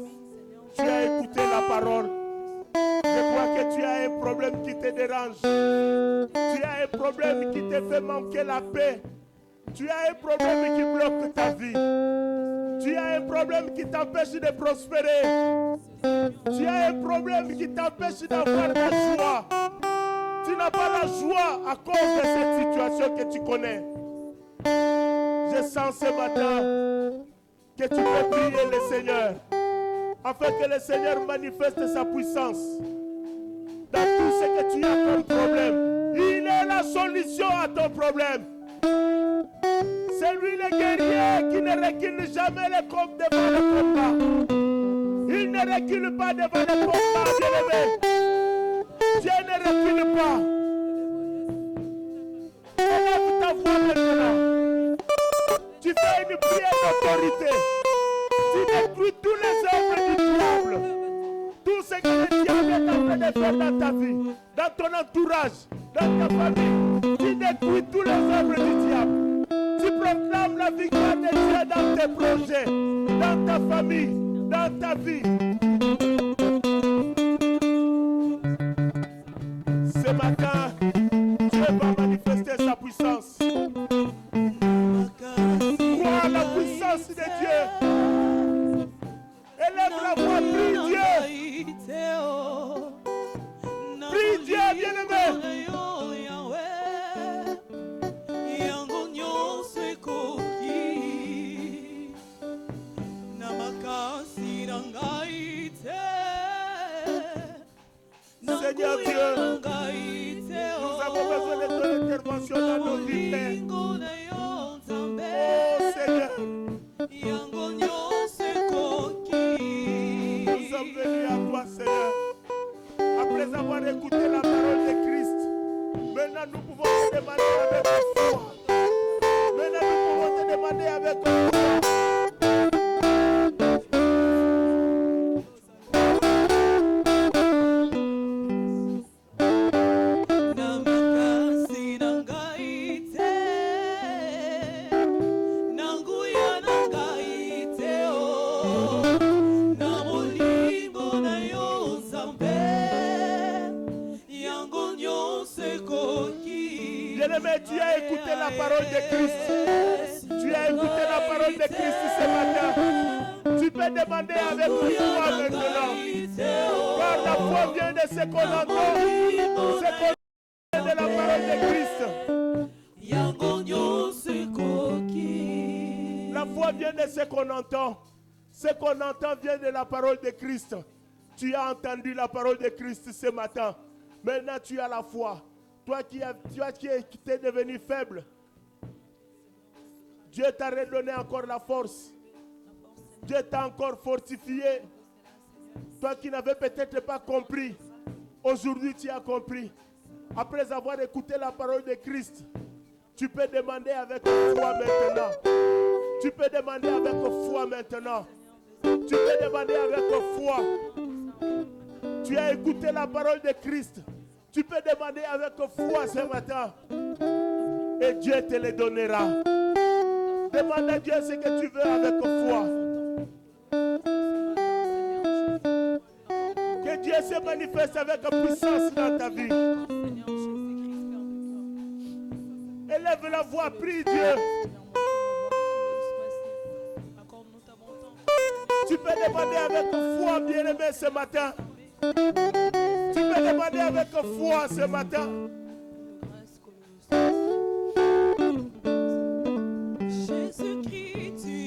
S1: tu as écouté la parole. Je crois que tu as un problème qui te dérange. Tu as un problème qui te fait manquer la paix. Tu as un problème qui bloque ta vie. Tu as un problème qui t'empêche de prospérer. Tu as un problème qui t'empêche d'avoir la joie. Tu n'as pas la joie à cause de cette situation que tu connais. Je sens ce matin que tu peux prier le Seigneur, afin que le Seigneur manifeste sa puissance dans tout ce que tu as comme problème. Il est la solution à ton problème. C'est lui le guerrier qui ne recule jamais les combats devant le combat. Il ne recule pas devant le combat, bien-aimé. Dieu ne recule pas. Élève ta voix maintenant. Tu fais une prière d'autorité. Tu détruis tous les œuvres du diable. Tout ce que le diable est en train de faire dans ta vie, dans ton entourage, dans ta famille. Tu détruis tous les œuvres du diable. Tu proclames la victoire de Dieu dans tes projets, dans ta famille, dans ta vie. Ce matin, Dieu va manifester sa puissance. Crois à la puissance de Dieu. Élève la voix, prie Dieu. Prie Dieu, bien-aimé. Seigneur Dieu, nous avons besoin de ton intervention dans nos vies, Père. Oh Seigneur, nous sommes venus à toi, Seigneur. Après avoir écouté la parole de Christ, maintenant nous pouvons te demander avec foi. Maintenant nous pouvons te demander avec foi. Bien-aimé, tu as écouté la parole de Christ. Tu as écouté la parole de Christ ce matin. Tu peux demander avec foi maintenant. Car la foi vient de ce qu'on entend. Ce qu'on entend de la parole de Christ. La foi vient de ce qu'on entend. Ce qu'on entend vient de la parole de Christ. Tu as entendu la parole de Christ ce matin. Maintenant tu as la foi. Toi qui es devenu faible, Dieu t'a redonné encore la force. Dieu t'a encore fortifié. Toi qui n'avais peut-être pas compris, aujourd'hui tu as compris. Après avoir écouté la parole de Christ, tu peux demander avec foi maintenant. Tu peux demander avec foi maintenant. Tu peux demander avec foi. Tu as écouté la parole de Christ. Tu peux demander avec foi ce matin. Et Dieu te le donnera. Demande à Dieu ce que tu veux avec foi. Que Dieu se manifeste avec puissance dans ta vie. Élève la voix, prie Dieu. Tu peux demander avec foi, bien-aimé, ce matin. Tu peux demander avec foi ce matin.
S3: Jésus-Christ, tu